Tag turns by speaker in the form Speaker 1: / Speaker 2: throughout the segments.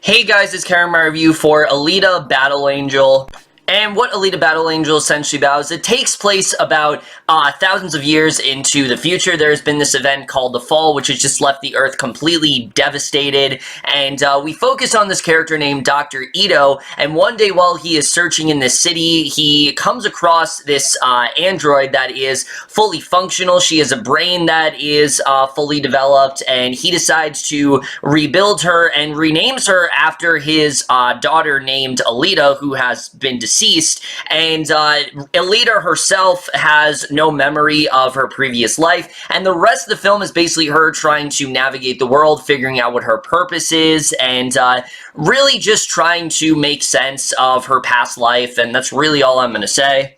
Speaker 1: Hey guys, it's Karen, my review for Alita Battle Angel. And what Alita Battle Angel essentially about is it takes place about thousands of years into the future. There's been this event called the Fall, which has just left the Earth completely devastated. And we focus on this character named Dr. Ito. And one day while he is searching in this city, he comes across this android that is fully functional. She has a brain that is fully developed. And he decides to rebuild her and renames her after his daughter named Alita, who has been deceased. And Alita herself has no memory of her previous life, and the rest of the film is basically her trying to navigate the world, figuring out what her purpose is, and really just trying to make sense of her past life, and that's really all I'm going to say.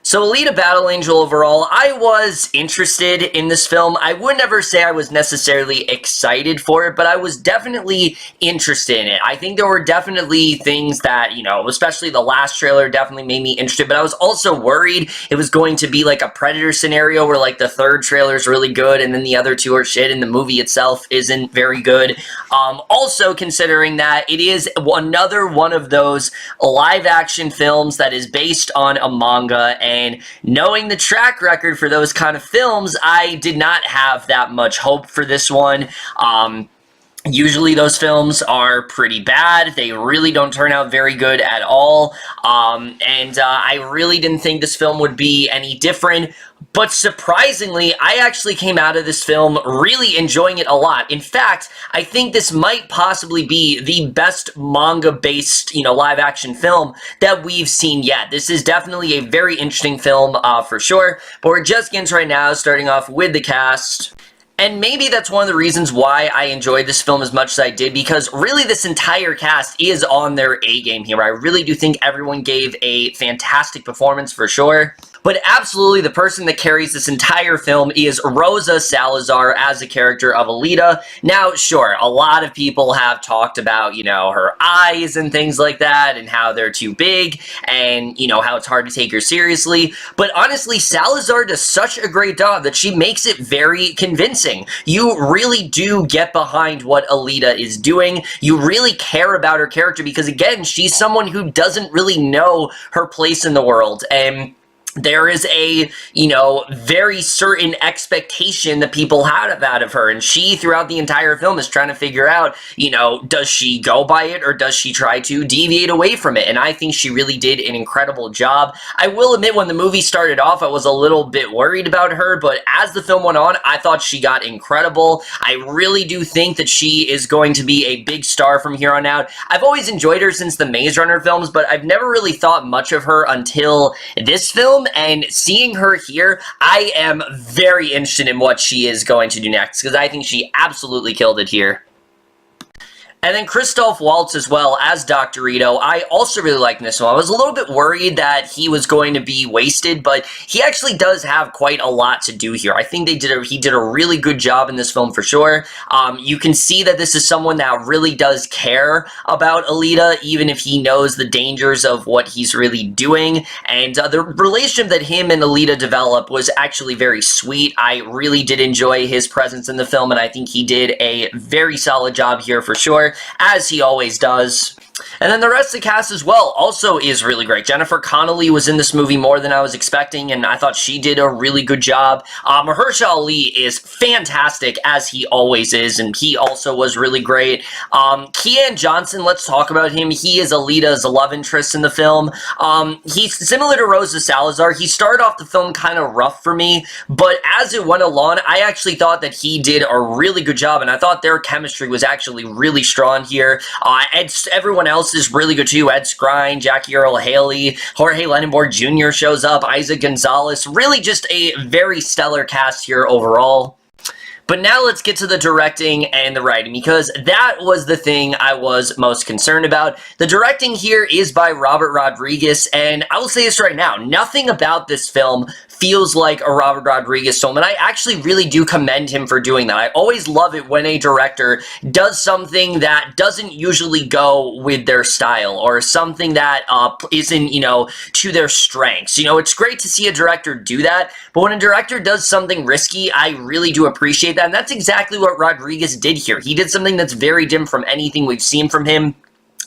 Speaker 1: So Alita Battle Angel overall, I was interested in this film. I would never say I was necessarily excited for it, but I was definitely interested in it. I think there were definitely things that, you know, especially the last trailer definitely made me interested, but I was also worried it was going to be like a Predator scenario where like the third trailer is really good and then the other two are shit and the movie itself isn't very good. Also considering that it is another one of those live action films that is based on a manga, and knowing the track record for those kind of films, I did not have that much hope for this one. Usually those films are pretty bad. They really don't turn out very good at all. I really didn't think this film would be any different. But surprisingly, I actually came out of this film really enjoying it a lot. In fact, I think this might possibly be the best manga-based, live-action film that we've seen yet. This is definitely a very interesting film, for sure. But we're just getting to right now, starting off with the cast. And maybe that's one of the reasons why I enjoyed this film as much as I did, because really this entire cast is on their A-game here. I really do think everyone gave a fantastic performance for sure. But absolutely, the person that carries this entire film is Rosa Salazar as a character of Alita. Now, sure, a lot of people have talked about, her eyes and things like that, and how they're too big, and, how it's hard to take her seriously. But honestly, Salazar does such a great job that she makes it very convincing. You really do get behind what Alita is doing. You really care about her character because, again, she's someone who doesn't really know her place in the world, and there is a, very certain expectation that people have out of her, and she, throughout the entire film, is trying to figure out, does she go by it, or does she try to deviate away from it, and I think she really did an incredible job. I will admit, when the movie started off, I was a little bit worried about her, but as the film went on, I thought she got incredible. I really do think that she is going to be a big star from here on out. I've always enjoyed her since the Maze Runner films, but I've never really thought much of her until this film, and seeing her here, I am very interested in what she is going to do next, because I think she absolutely killed it here. And then Christoph Waltz as well as Dr. Ito. I also really like this one. I was a little bit worried that he was going to be wasted, but he actually does have quite a lot to do here. I think he did a really good job in this film for sure. You can see that this is someone that really does care about Alita, even if he knows the dangers of what he's really doing. And the relationship that him and Alita developed was actually very sweet. I really did enjoy his presence in the film, and I think he did a very solid job here for sure, as he always does. And then the rest of the cast as well also is really great. Jennifer Connelly was in this movie more than I was expecting, and I thought she did a really good job. Mahershala is fantastic, as he always is, and he also was really great. Keean Johnson, let's talk about him. He is Alita's love interest in the film. He's similar to Rosa Salazar. He started off the film kind of rough for me, but as it went along, I actually thought that he did a really good job, and I thought their chemistry was actually really strong here. Everyone else is really good too. Skrein, Earle, Haley, Jorge Lendeborg Jr. shows up, Eiza, Gonzalez. Really just a very stellar cast here overall. But now let's get to the directing and the writing, because that was the thing I was most concerned about. The directing here is by Robert Rodriguez, and I will say this right now, nothing about this film feels like a Robert Rodriguez film, and I actually really do commend him for doing that. I always love it when a director does something that doesn't usually go with their style, or something that isn't, to their strengths. It's great to see a director do that, but when a director does something risky, I really do appreciate that, and that's exactly what Rodriguez did here. He did something that's very different from anything we've seen from him.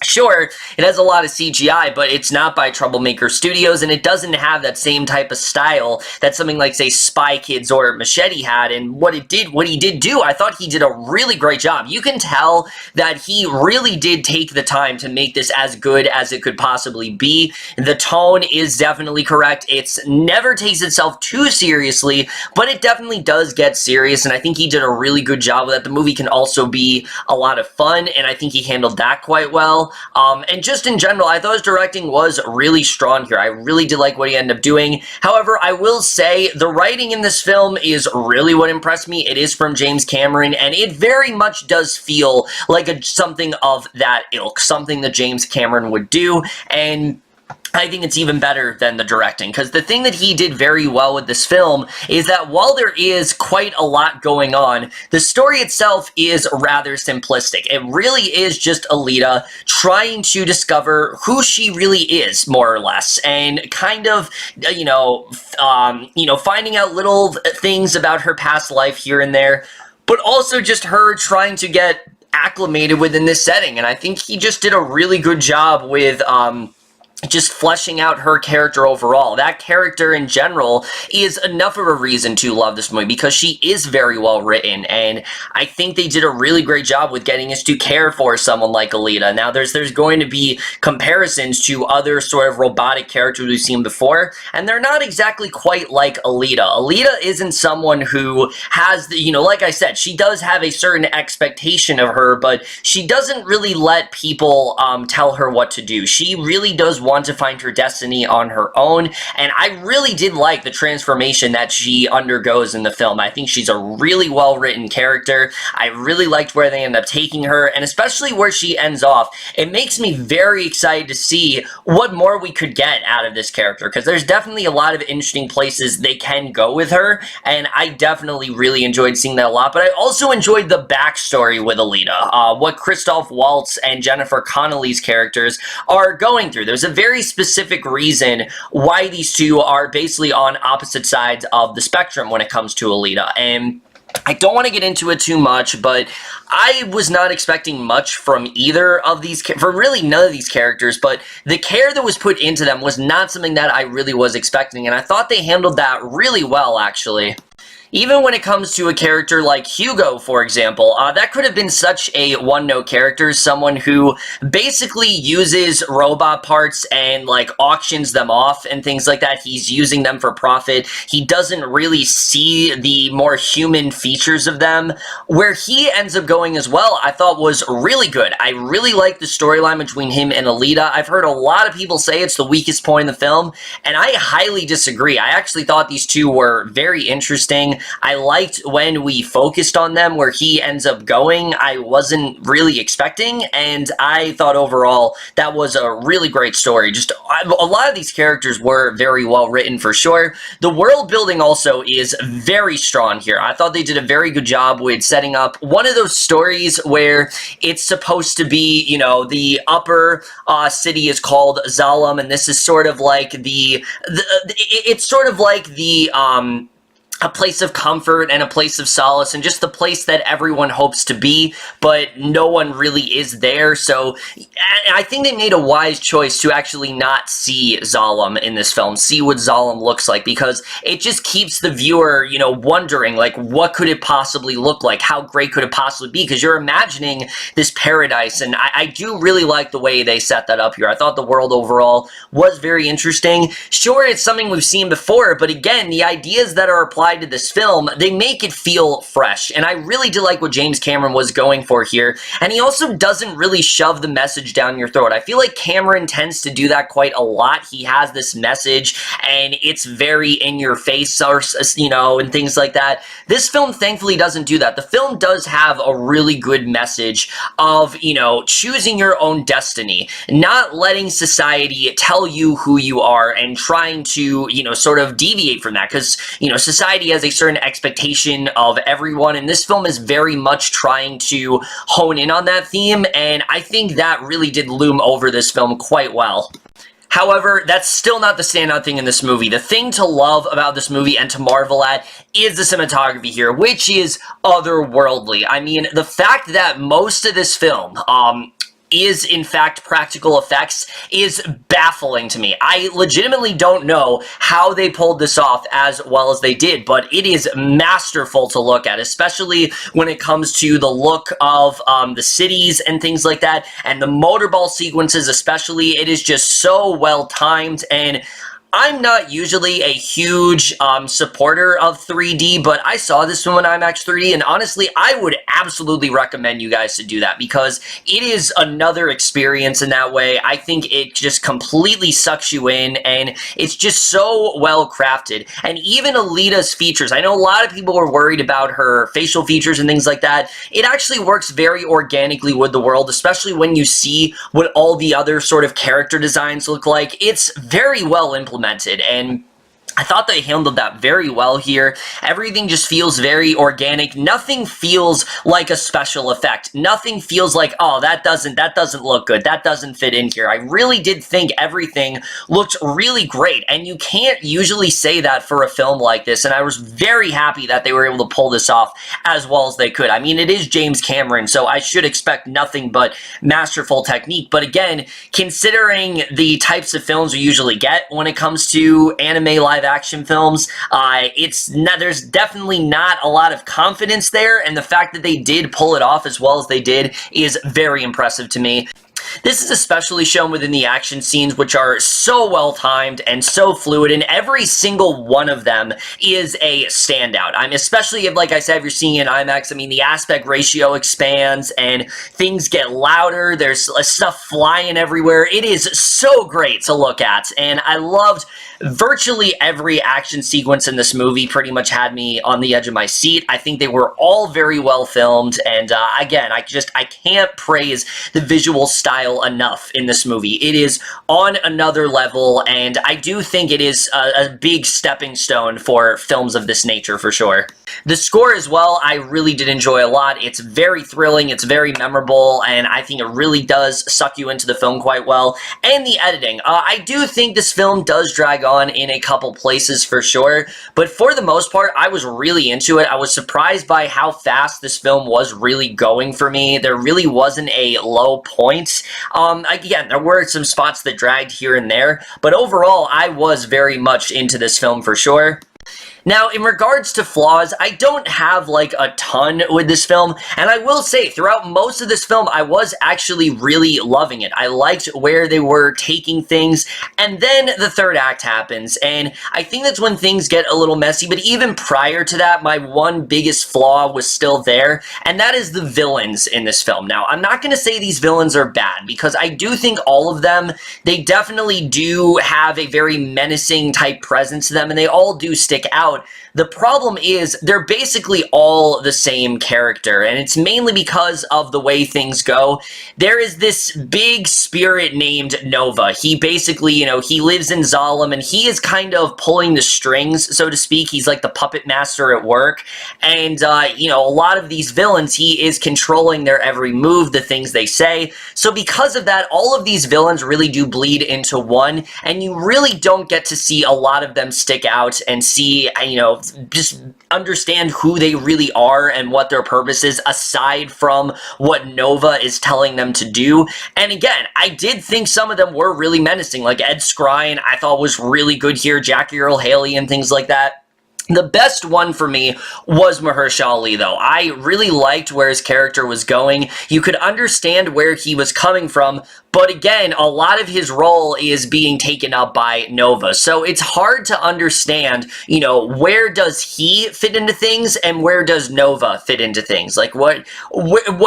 Speaker 1: Sure, it has a lot of CGI, but it's not by Troublemaker Studios, and it doesn't have that same type of style that something like, say, Spy Kids or Machete had. And what he did do, I thought he did a really great job. You can tell that he really did take the time to make this as good as it could possibly be. The tone is definitely correct. It's never takes itself too seriously, but it definitely does get serious, and I think he did a really good job with that. The movie can also be a lot of fun, and I think he handled that quite well. And just in general, I thought his directing was really strong here. I really did like what he ended up doing. However, I will say the writing in this film is really what impressed me. It is from James Cameron, and it very much does feel like something of that ilk, something that James Cameron would do, and I think it's even better than the directing, because the thing that he did very well with this film is that while there is quite a lot going on, the story itself is rather simplistic. It really is just Alita trying to discover who she really is, more or less, and kind of, finding out little things about her past life here and there, but also just her trying to get acclimated within this setting. And I think he just did a really good job with, just fleshing out her character overall. That character in general is enough of a reason to love this movie, because she is very well written, and I think they did a really great job with getting us to care for someone like Alita. Now, there's going to be comparisons to other sort of robotic characters we've seen before, and they're not exactly quite like Alita. Alita isn't someone who has, like I said, she does have a certain expectation of her, but she doesn't really let people tell her what to do. She really does want to find her destiny on her own, and I really did like the transformation that she undergoes in the film. I think she's a really well-written character. I really liked where they end up taking her, and especially where she ends off. It makes me very excited to see what more we could get out of this character, because there's definitely a lot of interesting places they can go with her, and I definitely really enjoyed seeing that a lot. But I also enjoyed the backstory with Alita, what Christoph Waltz and Jennifer Connelly's characters are going through. There's a very specific reason why these two are basically on opposite sides of the spectrum when it comes to Alita, and I don't want to get into it too much, but I was not expecting much from either of these, from really none of these characters, but the care that was put into them was not something that I really was expecting, and I thought they handled that really well, actually. Even when it comes to a character like Hugo, for example, that could have been such a one-note character, someone who basically uses robot parts and, auctions them off and things like that. He's using them for profit. He doesn't really see the more human features of them. Where he ends up going as well, I thought was really good. I really like the storyline between him and Alita. I've heard a lot of people say it's the weakest point in the film, and I highly disagree. I actually thought these two were very interesting. I liked when we focused on them, where he ends up going. I wasn't really expecting, and I thought overall that was a really great story. Just a lot of these characters were very well written, for sure. The world building also is very strong here. I thought they did a very good job with setting up one of those stories where it's supposed to be, the upper city is called Zalem, and this is sort of like it's sort of like a place of comfort and a place of solace, and just the place that everyone hopes to be, but no one really is there. So I think they made a wise choice to actually not see Zalem in this film, see what Zalem looks like, because it just keeps the viewer, wondering, what could it possibly look like? How great could it possibly be? Because you're imagining this paradise, and I do really like the way they set that up here. I thought the world overall was very interesting. Sure, it's something we've seen before, but again, the ideas that are applied to this film, they make it feel fresh, and I really do like what James Cameron was going for here, and he also doesn't really shove the message down your throat. I feel like Cameron tends to do that quite a lot. He has this message, and it's very in your face, or, and things like that. This film thankfully doesn't do that. The film does have a really good message of, choosing your own destiny, not letting society tell you who you are, and trying to, sort of deviate from that, because, society has a certain expectation of everyone, and this film is very much trying to hone in on that theme, and I think that really did loom over this film quite well. However, that's still not the standout thing in this movie. The thing to love about this movie and to marvel at is the cinematography here, which is otherworldly. I mean, the fact that most of this film, is in fact practical effects is baffling to me. I legitimately don't know how they pulled this off as well as they did, but it is masterful to look at, especially when it comes to the look of the cities and things like that, and the motorball sequences especially. It is just so well timed, and I'm not usually a huge supporter of 3D, but I saw this one in IMAX 3D, and honestly, I would absolutely recommend you guys to do that because it is another experience in that way. I think it just completely sucks you in, and it's just so well crafted. And even Alita's features, I know a lot of people were worried about her facial features and things like that. It actually works very organically with the world, especially when you see what all the other sort of character designs look like. It's very well implemented. And I thought they handled that very well here. Everything just feels very organic. Nothing feels like a special effect. Nothing feels like, oh, that doesn't look good. That doesn't fit in here. I really did think everything looked really great, and you can't usually say that for a film like this, and I was very happy that they were able to pull this off as well as they could. I mean, it is James Cameron, so I should expect nothing but masterful technique, but again, considering the types of films we usually get when it comes to anime live action films, there's definitely not a lot of confidence there, and the fact that they did pull it off as well as they did is very impressive to me. This is especially shown within the action scenes, which are so well timed and so fluid, and every single one of them is a standout. Especially if, like I said, if you're seeing it in IMAX, I mean, the aspect ratio expands and things get louder. There's stuff flying everywhere. It is so great to look at, and I loved virtually every action sequence in this movie. Pretty much had me on the edge of my seat. I think they were all very well filmed, and again, I can't praise the visual style enough in this movie. It is on another level, and I do think it is a big stepping stone for films of this nature for sure. The score as well, I really did enjoy a lot. It's very thrilling, it's very memorable, and I think it really does suck you into the film quite well. And the editing. I do think this film does drag on in a couple places for sure, but for the most part, I was really into it. I was surprised by how fast this film was really going for me. There really wasn't a low point. Again, there were some spots that dragged here and there, but overall, I was very much into this film for sure. Now, in regards to flaws, I don't have like a ton with this film, and I will say throughout most of this film, I was actually really loving it. I liked where they were taking things, and then the third act happens, and I think that's when things get a little messy, but even prior to that, my one biggest flaw was still there, and that is the villains in this film. Now, I'm not going to say these villains are bad, because I do think all of them, they definitely do have a very menacing type presence to them, and they all do stick out. The problem is they're basically all the same character, and it's mainly because of the way things go. There is this big spirit named Nova. He basically, he lives in Zalem, and he is kind of pulling the strings, so to speak. He's like the puppet master at work, and, a lot of these villains, he is controlling their every move, the things they say. So because of that, all of these villains really do bleed into one, and you really don't get to see a lot of them stick out and see, just understand who they really are and what their purpose is, aside from what Nova is telling them to do. And again, I did think some of them were really menacing, like Ed Skrein, I thought was really good here, Jackie Earle Haley and things like that. The best one for me was Mahershala, though. I really liked where his character was going. You could understand where he was coming from, but again, a lot of his role is being taken up by Nova. So it's hard to understand, where does he fit into things and where does Nova fit into things? Like, what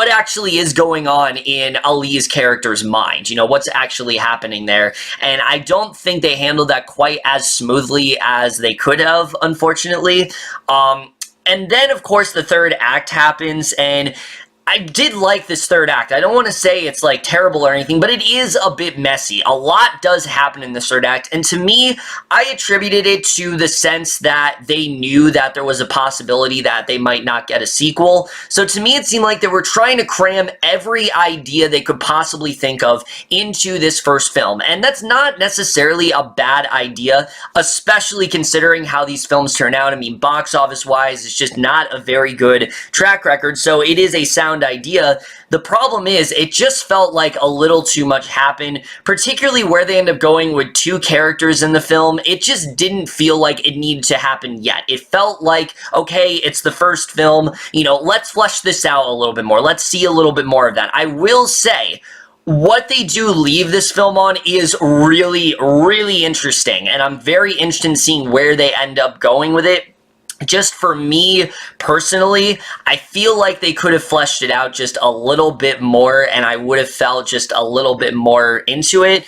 Speaker 1: actually is going on in Ali's character's mind? What's actually happening there? And I don't think they handled that quite as smoothly as they could have, unfortunately. And then, of course, the third act happens, and I did like this third act. I don't want to say it's like terrible or anything, but it is a bit messy. A lot does happen in the third act, and to me, I attributed it to the sense that they knew that there was a possibility that they might not get a sequel. So to me, it seemed like they were trying to cram every idea they could possibly think of into this first film, and that's not necessarily a bad idea, especially considering how these films turn out. I mean, box office-wise, it's just not a very good track record, so it is a sound sound idea. The problem is, it just felt like a little too much happened, particularly where they end up going with 2 characters in the film. It just didn't feel like it needed to happen yet. It felt like, okay, it's the first film, you know, let's flesh this out a little bit more. Let's see a little bit more of that. I will say, what they do leave this film on is really, really interesting, and I'm very interested in seeing where they end up going with it. Just for me, personally, I feel like they could have fleshed it out just a little bit more, and I would have felt just a little bit more into it.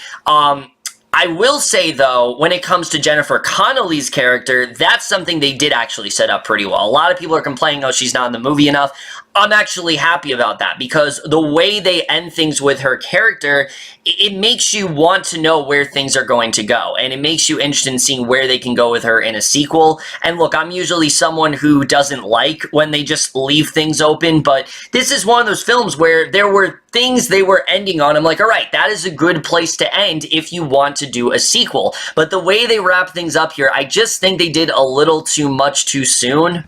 Speaker 1: I will say, though, when it comes to Jennifer Connelly's character, that's something they did actually set up pretty well. A lot of people are complaining, oh, she's not in the movie enough. I'm actually happy about that, because the way they end things with her character, it makes you want to know where things are going to go, and it makes you interested in seeing where they can go with her in a sequel. And look, I'm usually someone who doesn't like when they just leave things open, but this is one of those films where there were things they were ending on. I'm like, all right, that is a good place to end if you want to do a sequel. But the way they wrap things up here, I just think they did a little too much too soon.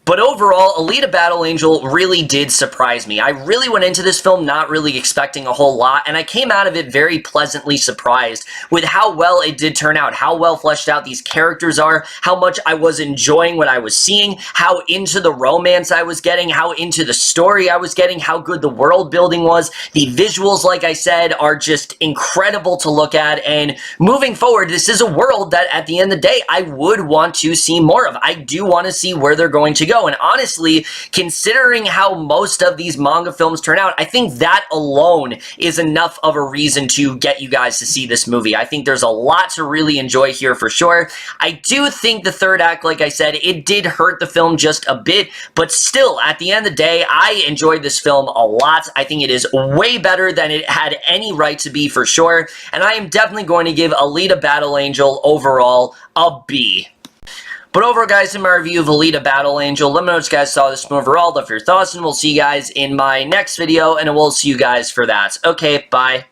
Speaker 1: But overall, Alita Battle Angel really did surprise me. I really went into this film not really expecting a whole lot, and I came out of it very pleasantly surprised with how well it did turn out, how well fleshed out these characters are, how much I was enjoying what I was seeing, how into the romance I was getting, how into the story I was getting, how good the world building was. The visuals, like I said, are just incredible to look at, and moving forward, this is a world that at the end of the day, I would want to see more of. I do want to see where they're going to go. And honestly, considering how most of these manga films turn out, I think that alone is enough of a reason to get you guys to see this movie. I think there's a lot to really enjoy here for sure. I do think the third act, like I said, it did hurt the film just a bit, but still, at the end of the day, I enjoyed this film a lot. I think it is way better than it had any right to be for sure, and I am definitely going to give Alita Battle Angel overall a B. But overall, guys, in my review of Alita Battle Angel, let me know what you guys saw this film overall, love your thoughts, and we'll see you guys in my next video, and we'll see you guys for that. Okay, bye.